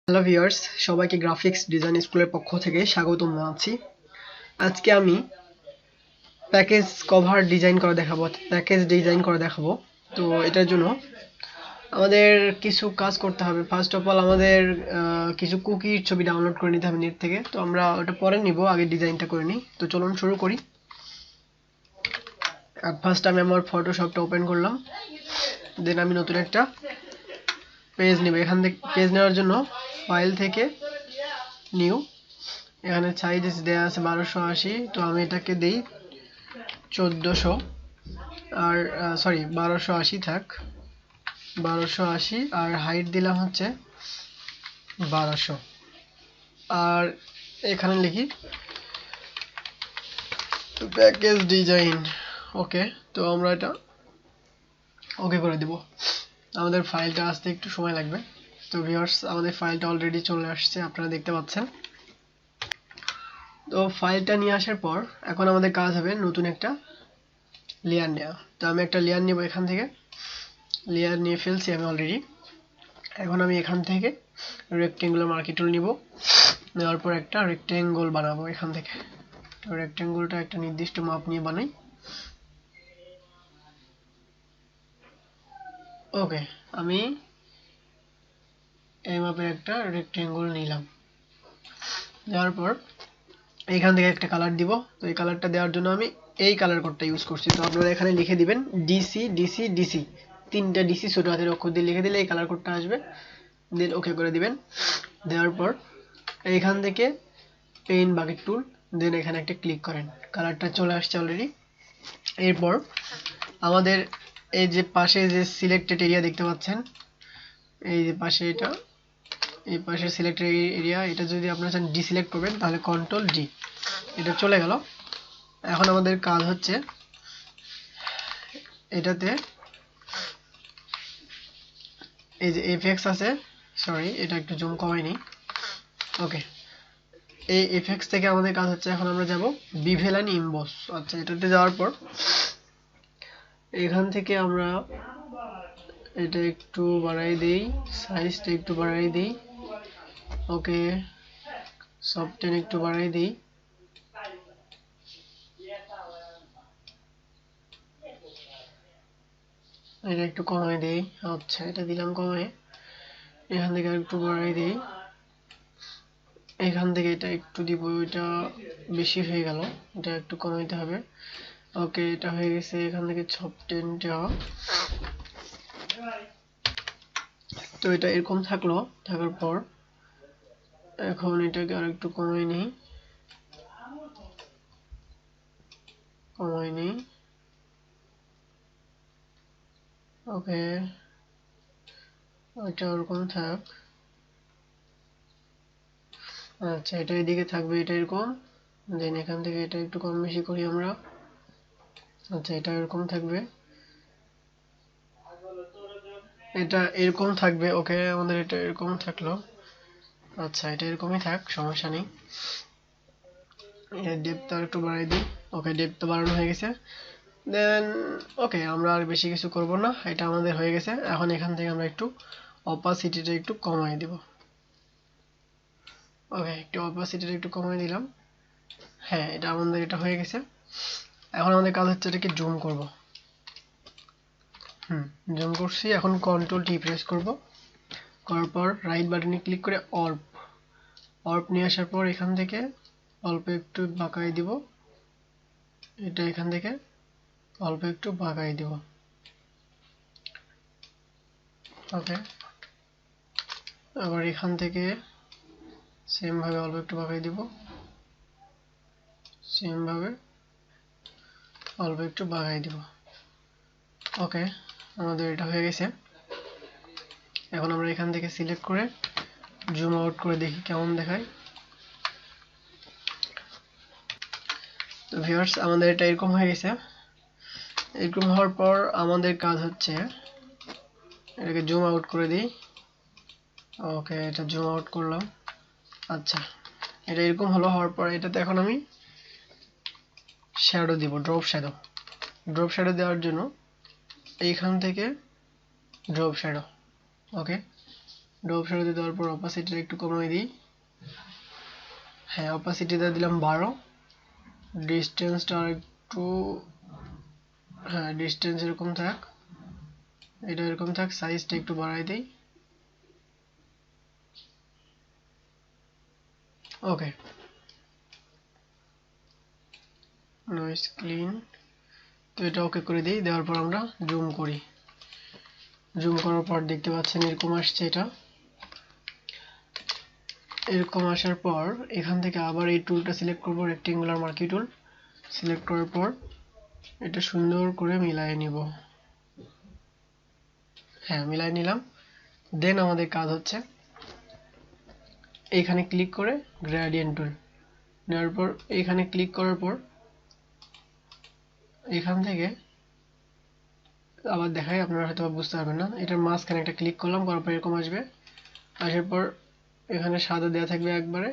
Hello viewers, সবাইকে graphics design স্কুলের পক্ষ থেকে স্বাগতম জানাচ্ছি। আজকে আমি প্যাকেজ কভার ডিজাইন করে দেখাবো। তো এটার জন্য আমাদের কিছু কাজ করতে হবে। ফার্স্ট অফ অল আমাদের কিছু কুকির ছবি ডাউনলোড করে নিতে হবে নেট থেকে। তো আমরা ওটা পরে নিব, আগে ডিজাইনটা করে নিই। তো চলুন শুরু করি। ফার্স্ট আমি আমার ফটোশপটা ওপেন করলাম, দেন আমি নতুন একটা পেজ নিব। এখান থেকে পেজ নেওয়ার জন্য ফাইল থেকে নিউ, এখানে সাইজ দেওয়া আছে 1280। তো আমি এটাকে দেই 1400, আর সরি 1280 থাক, 1280। আর হাইট দিলাম হচ্ছে 1200। আর এখানে লিখি প্যাকেজ ডিজাইন। ওকে, তো আমরা এটা ওকে করে দেব। আমাদের ফাইলটা আসতে একটু সময় লাগবে। তো ভিউয়ার্স, আমাদের ফাইলটা অলরেডি চলে আসছে, আপনারা দেখতে পাচ্ছেন। তো ফাইলটা নিয়ে আসার পর এখন আমাদের কাজ হবে নতুন একটা লেয়ার নেওয়া। তো আমি একটা লেয়ার নেব, এখান থেকে লেয়ার নিয়ে ফেলছি আমি অলরেডি। এখন আমি এখান থেকে রেক্টেঙ্গুলার মার্কি টুল নিব, নেওয়ার পর একটা রেক্টেঙ্গল বানাবো। এখান থেকে রেক্টেঙ্গলটা একটা নির্দিষ্ট মাপ নিয়ে বানাই। ওকে, আমি এই মাপের একটা রেক্টেঙ্গল নিলাম। দেওয়ার পর এখান থেকে একটা কালার দিব। তো এই কালারটা দেওয়ার জন্য আমি এই কালার কোডটা ইউজ করছি। তো আপনারা এখানে লিখে দিবেন ডিসি ডিসি ডিসি, তিনটা ডিসি ছোট হাতের অক্ষর দিয়ে লিখে দিলে এই কালার কোডটা আসবে। দেন ওকে করে দিবেন। দেওয়ার পর এইখান থেকে পেইন্ট বাকেট টুল, দেন এখানে একটা ক্লিক করেন, কালারটা চলে আসছে অলরেডি। এরপর আমাদের এই যে পাশে যে সিলেক্টেড এরিয়া দেখতে পাচ্ছেন, এই যে পাশে এটা, এই পাশে সিলেক্টেড এরিয়া, এটা যদি আপনারা চান ডিসিলেক্ট করবেন তাহলে কন্ট্রোল ডি, এটা চলে গেল। এখন আমাদের কাজ হচ্ছে এটাতে এই যে এফএক্স আছে, সরি এটা একটু জুম কমাই নিই। ওকে, এই এফএক্স থেকে আমাদের কাজ হচ্ছে এখন আমরা যাব বিভেল এন্ড ইমবস। আচ্ছা, এটাতে যাওয়ার পর এখান থেকে আমরা এটা একটু বাড়াই দেই, সাইজটা একটু বাড়াই দেই। ওকে, সফটেন একটু বাড়াই দেই। এটা একটু কমাই দেই। আচ্ছা, এটা দিলাম কমাই। এখান থেকে একটু বাড়াই দেই। এখান থেকে এটা একটু দিব, এটা বেশি হয়ে গেল, এটা একটু কমাইতে হবে। ওকে, এটা হয়ে গেছে। এখান থেকে সফটেনটা, তো এটা এরকম থাকলো। থাকার পর এখন এটাকে আর একটু কমাই নিই, কমাই নিই। ওকে, এটা ওরকম থাক। আচ্ছা, এটা এদিকে থাকবে, এটা এরকম। দেন এখান থেকে এটা একটু কম বেশি করি আমরা। আচ্ছা, এটা এরকম থাকবে, এটা এরকম থাকবে। ওকে, আমাদের এটা এরকম থাকলো। আচ্ছা, এটা এরকমই থাক, সমস্যা নেই। এর ডেপথ আর একটু বাড়াই দিই। ওকে, ডেপথ বাড়ানো হয়ে গেছে। দেন ওকে, আমরা আর বেশি কিছু করব না, এটা আমাদের হয়ে গেছে। এখন এখান থেকে আমরা একটু অপাসিটিটা একটু কমাই দেব। ওকে, একটু অপাসিটিটা একটু কমাই দিলাম। হ্যাঁ, এটা আমাদের এটা হয়ে গেছে। এখন আমাদের কাজ হচ্ছে এটাকে জুম করব। জুম করছি। এখন কন্ট্রোল টি প্রেস করব, করার পর রাইট বাটনে ক্লিক করে অর্প অর্প নিয়ে আসার পর এখান থেকে অল্প একটু বাঁকাই দিব। এটা এখান থেকে অল্প একটু বাঁকাই দিব। ওকে, আবার এখান থেকে সেম ভাবে অল্প একটু বাঁকাই দিব, সেম ভাবে অল্প একটু বাঁকাই দিব। ওকে, আমাদের এটা হয়ে গেছে। এখন আমরা এখান থেকে সিলেক্ট করে জুম আউট করে দেখি কেমন দেখায়। তো ভিউয়ার্স, আমাদের এটা এরকম হয়ে গেছে। এরকম হওয়ার পর আমাদের কাজ হচ্ছে এটাকে জুম আউট করে দিই। ওকে, এটা জুম আউট করলাম। আচ্ছা, এটা এরকম হলো। হওয়ার পর এটাতে এখন আমি শ্যাডো দিব, ড্রপ শ্যাডো। ড্রপ শ্যাডো দেওয়ার জন্য এইখান থেকে ড্রপ শ্যাডো। ওকে, ড্রপ শ্যাডোতে দেওয়ার পর অপাসিটিটা একটু কমিয়ে দিই। হ্যাঁ, অপাসিটিটা দিলাম 12, ডিস্টেন্সটা একটু, হ্যাঁ ডিস্টেন্স এরকম থাক, এটা এরকম থাক, সাইজটা একটু বাড়াই দিই। ওকে, নয়েজ ক্লিন, তো এটা ওকে করে দিই। দেওয়ার পর আমরা জুম করি, জুম করার পর দেখতে পাচ্ছেন এরকম আসছে। এটা এরকম আসার পর এখান থেকে আবার এই টুলটা সিলেক্ট করব, রেক্টেঙ্গুলার মার্কি টুল সিলেক্ট করার পর এটা সুন্দর করে মিলাই নিব। হ্যাঁ, মিলাই নিলাম। দেন আমাদের কাজ হচ্ছে এইখানে ক্লিক করে গ্রেডিয়েন্ট টুল নেওয়ার পর এইখানে ক্লিক করার পর এখান থেকে আবার দেখাই, আপনারা হয়তো বুঝতে পারবেন না। এটার মাঝখানে একটা ক্লিক করলাম, করার পর এরকম আসবে। আসার পর এখানে সাদা দেওয়া থাকবে একবারে,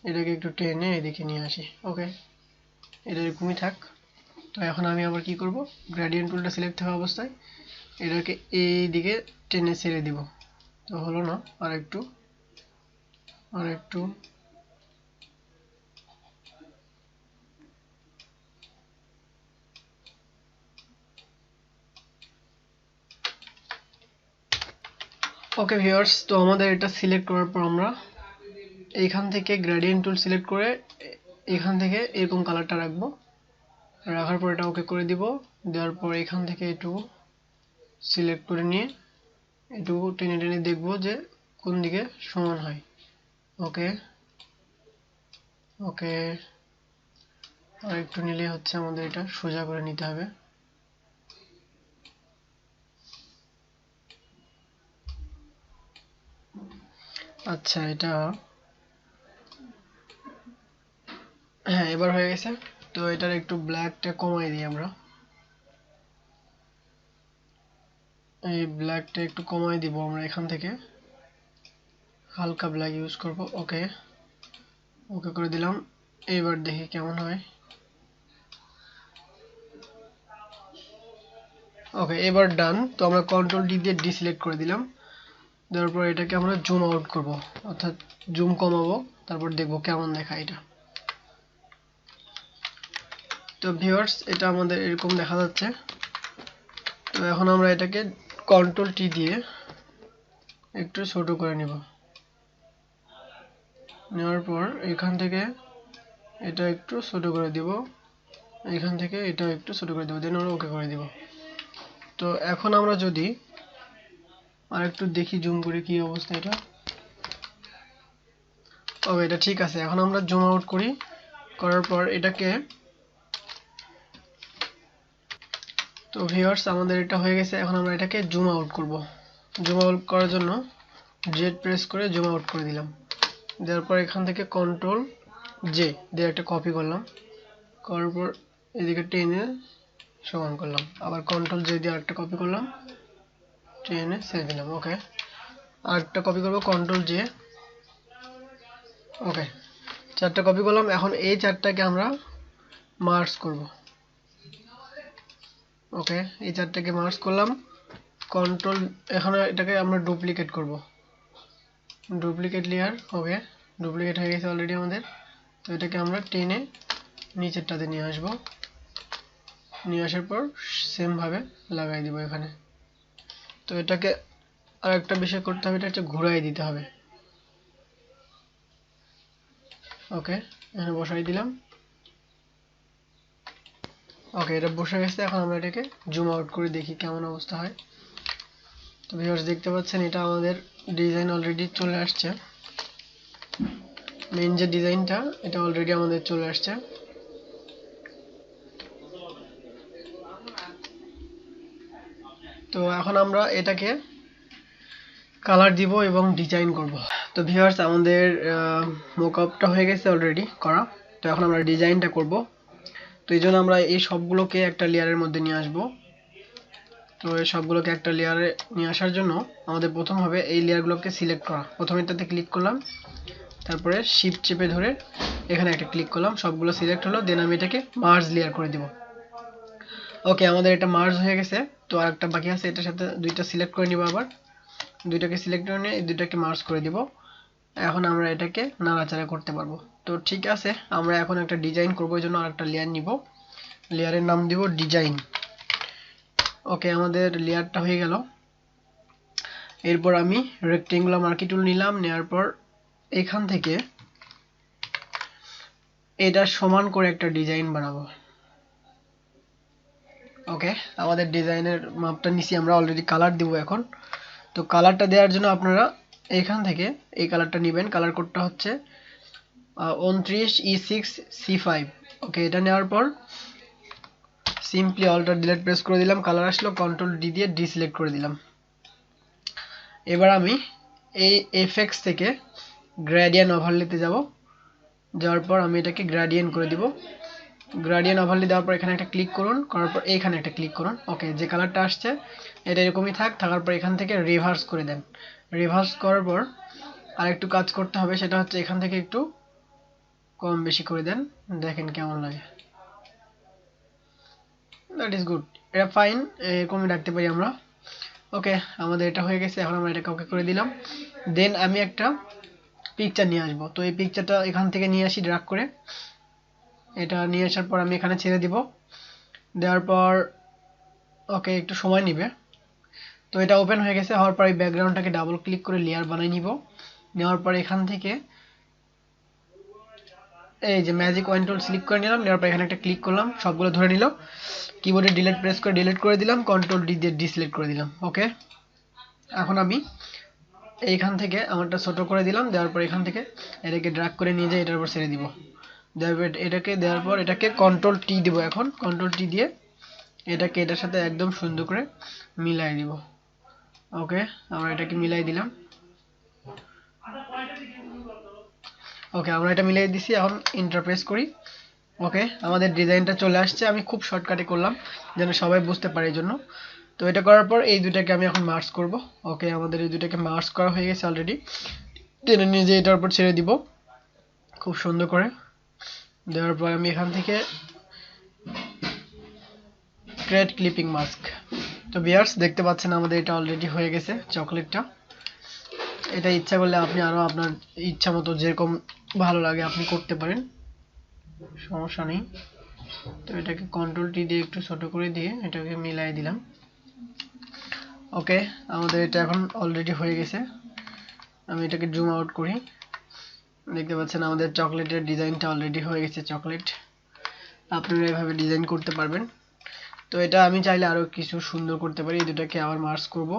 এটাকে একটু টেনে এদিকে নিয়ে আসি। ওকে, এটা এরকমই থাক। তো এখন আমি আবার কি করব, গ্রেডিয়েন্ট টুলটা সিলেক্ট থাকা অবস্থায় এটাকে এই দিকে টেনে ছেড়ে দিব। তো হলো না, আর একটু আর একটু। ওকে ভিউয়ার্স, তো আমাদের এটা সিলেক্ট করার পর আমরা এইখান থেকে গ্রেডিয়েন্ট টুল সিলেক্ট করে এখান থেকে এরকম কালারটা রাখবো। রাখার পর এটা ওকে করে দিব। দেওয়ার পর এখান থেকে একটু সিলেক্ট করে নিয়ে একটু টেনে টেনে দেখবো যে কোন দিকে সমান হয়। ওকে ওকে, আর একটু নিলে হচ্ছে আমাদের এটা সোজা করে নিতে হবে। আচ্ছা, এটা হ্যাঁ এবার হয়ে গেছে। তো এটার একটু ব্ল্যাকটা কমাই দিই আমরা, এই ব্ল্যাকটা একটু কমাই দিব আমরা এখান থেকে, হালকা ব্ল্যাক ইউজ করব। ওকে ওকে করে দিলাম। এবার দেখি কেমন হয়। ওকে, এবার ডান। তো আমরা কন্ট্রোল ডি দিয়ে ডিসিলেক্ট করে দিলাম। দেওয়ার পর এটাকে আমরা জুম আউট করব, অর্থাৎ জুম কমাবো, তারপর দেখবো কেমন দেখায় এটা। তো ভিউয়ার্স, এটা আমাদের এরকম দেখা যাচ্ছে। তো এখন আমরা এটাকে কন্ট্রোল টি দিয়ে একটু ছোট করে নিব। নেওয়ার পর এখান থেকে এটা একটু ছোট করে দিব, এখান থেকে এটা একটু ছোট করে দেব, দেন আমরা ওকে করে দিব। তো এখন আমরা যদি আর একটু দেখি জুম করে কি অবস্থা এটা। ও, এটা ঠিক আছে। এখন আমরা জুম আউট করি, করার পর এটাকে, তো ভিউয়ার্স আমাদের এটা হয়ে গেছে। এখন আমরা এটাকে জুম আউট করব। জুম আউট করার জন্য জেড প্রেস করে জুম আউট করে দিলাম। দেওয়ার পর এখান থেকে কন্ট্রোল জে দিয়ে একটা কপি করলাম, করার পর এদিকে টেনে সমান করলাম, আবার কন্ট্রোল জে দিয়ে আরেকটা কপি করলাম, টেনে ছেড়ে দিলাম। ওকে, আরেকটা কপি করব, কন্ট্রোল জে। ওকে, চারটা কপি করলাম। এখন এই চারটাকে আমরা মার্জ করব। ওকে, এই চারটাকে মার্জ করলাম, কন্ট্রোল, এখন এটাকে আমরা ডুপ্লিকেট করব, ডুপ্লিকেট লেয়ার। ওকে, ডুপ্লিকেট হয়ে গেছে অলরেডি আমাদের। তো এটাকে আমরা টেনে নিচেরটাতে নিয়ে আসব, নিয়ে আসার পর সেম ভাবে লাগাই দিব এখানে। তো এটাকে আর একটা বিষয় করতে হবে, এটা হচ্ছে ঘুরাই দিতে হবে। ওকে, এখানে বসাই দিলাম। ওকে, এটা বসে গেছে। এখন আমরা এটাকে জুম আউট করে দেখি কেমন অবস্থা হয়। তো ভিউয়ার্স দেখতে পাচ্ছেন এটা আমাদের ডিজাইন অলরেডি চলে আসছে, মেইন যে ডিজাইনটা এটা অলরেডি আমাদের চলে আসছে। তো এখন আমরা এটাকে কালার দিব এবং ডিজাইন করব। তো ভিউয়ার্স আমাদের মোকআপটা হয়ে গেছে অলরেডি করা। তো এখন আমরা ডিজাইনটা করব। তো এই জন্য আমরা এই সবগুলোকে একটা লেয়ারের মধ্যে নিয়ে আসব। তো এই সবগুলোকে একটা লেয়ারে নিয়ে আসার জন্য আমাদের প্রথম হবে এই লেয়ারগুলোকে সিলেক্ট করা। প্রথমে এটাতে ক্লিক করলাম, তারপরে শিফট চেপে ধরে এখানে একটা ক্লিক করলাম, সবগুলো সিলেক্ট হলো। দেন আমি এটাকে মার্জ লেয়ার করে দিব। ওকে, আমাদের এটা মার্জ হয়ে গেছে। তো আরেকটা বাকি আছে, এটার সাথে দুইটা সিলেক্ট করে নিব আবার। দুইটাকে সিলেক্ট করে নিয়ে এই দুইটাকে মার্জ করে দিব। এখন আমরা এটাকে নাড়াচাড়া করতে পারবো। তো ঠিক আছে, আমরা এখন একটা ডিজাইন করব, এই জন্য আরেকটা লেয়ার নিব, লেয়ারের নাম দিব ডিজাইন। ওকে, আমাদের লেয়ারটা হয়ে গেল। এরপর আমি রেক্টেঙ্গুলার মার্কি টুল নিলাম, নেওয়ার পর এখান থেকে এটা সমান করে একটা ডিজাইন বানাবো। ওকে, আমাদের ডিজাইনের মাপটা নিছি আমরা, অলরেডি কালার দিব এখন। তো কালারটা দেওয়ার জন্য আপনারা এখান থেকে এই কালারটা নেবেন, কালার কোডটা হচ্ছে 29E6C5। ওকে, এটা নেওয়ার পর সিম্পলি অল্টার ডিলিট প্রেস করে দিলাম, কালার আসলো, কন্ট্রোল ডি দিয়ে ডিসিলেক্ট করে দিলাম। এবার আমি এই এফএক্স থেকে গ্রেডিয়েন্ট ওভারলেতে যাব, যাওয়ার পর আমি এটাকে গ্রেডিয়েন্ট করে দিব। গ্রেডিয়েন্ট ওভারলে দেওয়ার পর এখানে একটা ক্লিক করুন, করার পর এইখানে একটা ক্লিক করুন। ওকে, যে কালারটা আসছে এটা এরকমই থাকার পর এখান থেকে রিভার্স করে দেন। রিভার্স করার পর আরেকটু কাজ করতে হবে, সেটা হচ্ছে এখান থেকে একটু কম বেশি করে দেন, দেখেন কেমন লাগে। দ্যাট ইজ গুড, এটা ফাইন, এরকমই রাখতে পারি আমরা। ওকে, আমাদের এটা হয়ে গেছে, এখন আমরা এটাকে ওকে করে দিলাম। দেন আমি একটা পিকচার নিয়ে আসবো, তো এই পিকচারটা এখান থেকে নিয়ে আসি ড্র্যাগ করে। এটা নিয়ে আসার পর আমি এখানে ছেড়ে দিব, দেওয়ার পর ওকে একটু সময় নিবে। তো এটা ওপেন হয়ে গেছে, হওয়ার পর এই ব্যাকগ্রাউন্ডটাকে ডাবল ক্লিক করে লেয়ার বানাই নিব। নেওয়ার পর এখান থেকে এই যে ম্যাজিক ওয়ান টুল সিলেক্ট করে নিলাম, নেওয়ার পর এখানে একটা ক্লিক করলাম, সবগুলো ধরে নিল। কিবোর্ডে ডিলিট প্রেস করে ডিলিট করে দিলাম, কন্ট্রোল ডি দিয়ে ডিসিলেক্ট করে দিলাম। ওকে, এখন আমি এইখান থেকে আমারটা ছোট করে দিলাম, দেওয়ার পর এখান থেকে এটাকে ড্র্যাগ করে নিয়ে যাই এটার উপর ছেড়ে দিব। এটাকে দেওয়ার পর এটাকে কন্ট্রোল টি দিব, এখন কন্ট্রোল টি দিয়ে এটাকে এটার সাথে একদম সুন্দর করে মিলাই দিব। ওকে, আমরা এটাকে মিলাই দিলাম। ওকে, আমরা এটা মিলাই দিছি, এখন ইন্টারপ্রেস করি। ওকে, আমাদের ডিজাইনটা চলে আসছে, আমি খুব শর্টকাটে করলাম যেন সবাই বুঝতে পারে এই জন্য। তো এটা করার পর এই দুটাকে আমি এখন মার্জ করব। ওকে, আমাদের এই দুটাকে মার্জ করা হয়ে গেছে অলরেডি। টেনে নিয়ে যে এটার উপর ছেড়ে দিব খুব সুন্দর করে। দেওয়ার পর আমি এখান থেকে ক্রিয়েট ক্লিপিং মাস্ক। তো ভিউয়ার্স দেখতে পাচ্ছেন আমাদের এটা অলরেডি হয়ে গেছে চকলেটটা। এটা ইচ্ছা করলে আপনি আরো আপনার ইচ্ছা মতো যেরকম ভালো লাগে আপনি করতে পারেন, সমস্যা নেই। তো এটাকে কন্ট্রোল টি দিয়ে একটু ছোট করে দিয়ে এটাকে মিলাই দিলাম। ওকে, আমাদের এটা এখন অলরেডি হয়ে গেছে। আমি এটাকে জুম আউট করি, দেখতে পাচ্ছেন আমাদের চকলেটের ডিজাইনটা অলরেডি হয়ে গেছে চকলেট। আপনারা এভাবে ডিজাইন করতে পারবেন। তো এটা আমি চাইলে আরো কিছু সুন্দর করতে পারি, এই দুটাকে আবার মার্জ করব।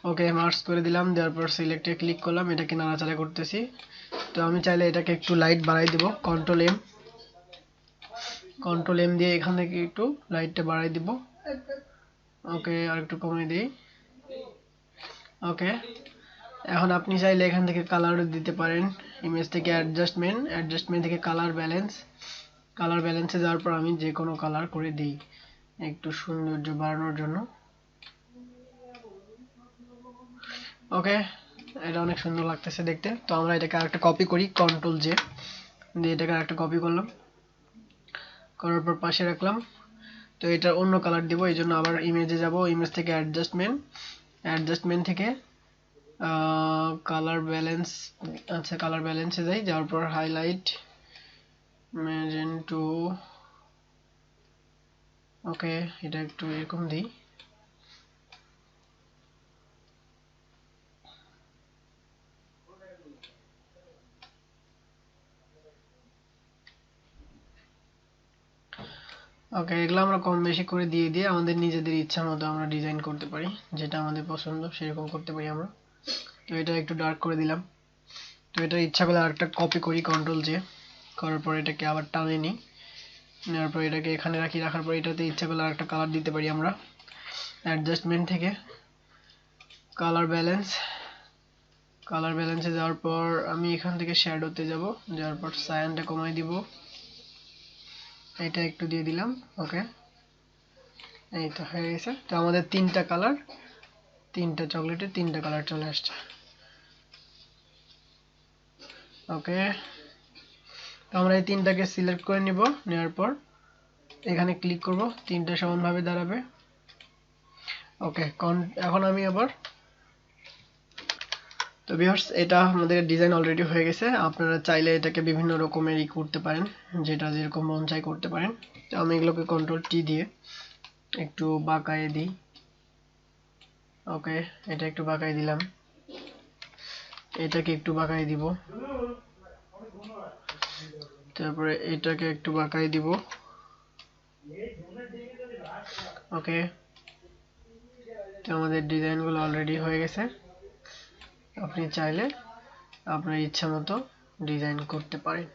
ওকে, মার্জ করে দিলাম, দেওয়ার পর সিলেক্টে ক্লিক করলাম, এটাকে নাড়াচাড়া করতেছি। তো আমি চাইলে এটাকে একটু লাইট বাড়াই দেব, কন্ট্রোল এম দিয়ে এখান থেকে একটু লাইটটা বাড়াই দিব। ওকে, আর একটু কমিয়ে দিই। ওকে, এখন আপনি চাইলে এখান থেকে কালার দিতে পারেন, ইমেজ থেকে অ্যাডজাস্টমেন্ট থেকে কালার ব্যালেন্সে যাওয়ার পর আমি যে কোনো কালার করে দিই একটু সৌন্দর্য বাড়ানোর জন্য। ওকে, এটা অনেক সুন্দর লাগতেছে দেখতে। তো আমরা এটাকে আরেকটা কপি করি, কন্ট্রোল জে দিয়ে এটাকে আরেকটা কপি করলাম, করার পর পাশে রাখলাম। তো এটা অন্য কালার দিব, এই জন্য আবার ইমেজে যাব, ইমেজ থেকে অ্যাডজাস্টমেন্ট থেকে কালার ব্যালেন্স, আচ্ছা কালার ব্যালেন্সে যাই, যাওয়ার পর হাইলাইট ম্যাজেন্টো। ওকে, এটা একটু এরকম দিই। ওকে, এগুলো আমরা কম বেশি করে দিয়ে দিয়ে আমাদের নিজেদের ইচ্ছা মতো আমরা ডিজাইন করতে পারি, যেটা আমাদের পছন্দ সেরকম করতে পারি আমরা। তো এটা একটু ডার্ক করে দিলাম। তো এটা ইচ্ছা করলে আরেকটা কপি করি, কন্ট্রোল জে করার পর এটাকে আবার টানে নিই, নেওয়ার পর এটাকে এখানে রাখি, রাখার পর এটাতে ইচ্ছা করলে আরেকটা কালার দিতে পারি আমরা। অ্যাডজাস্টমেন্ট থেকে কালার ব্যালেন্সে যাওয়ার পর আমি এখান থেকে শ্যাডোতে যাব, যাওয়ার পর সায়ানটা কমাই দিব, এটা একটু দিয়ে দিলাম। ওকে, এই তো হয়ে গেছে। তো আমাদের তিনটা চকলেটের তিনটা কালার চলে আসছে। ওকে, তো আমরা এই তিনটাকে সিলেক্ট করে নিব, নেওয়ার পর এখানে ক্লিক করব, তিনটা সমানভাবে দাঁড়াবে। ওকে, এখন আমি আবার তো ভিউয়ার্স, এটা আমাদের ডিজাইন অলরেডি হয়ে গেছে। আপনারা চাইলে এটাকে বিভিন্ন রকমের করতে পারেন, যেটা যেরকম মন চাই করতে পারেন। তো আমি এগুলোকে কন্ট্রোল টি দিয়ে একটু বাঁকায়ে দিই। ওকে, এটা একটু বাঁকাই দিলাম, এটাকে একটু বাঁকাই দিব, তারপরে এটাকে একটু বাঁকাই দিব। ওকে, তো আমাদের ডিজাইনগুলো অলরেডি হয়ে গেছে। আপনি চাইলে আপনার ইচ্ছা মতো ডিজাইন করতে পারেন।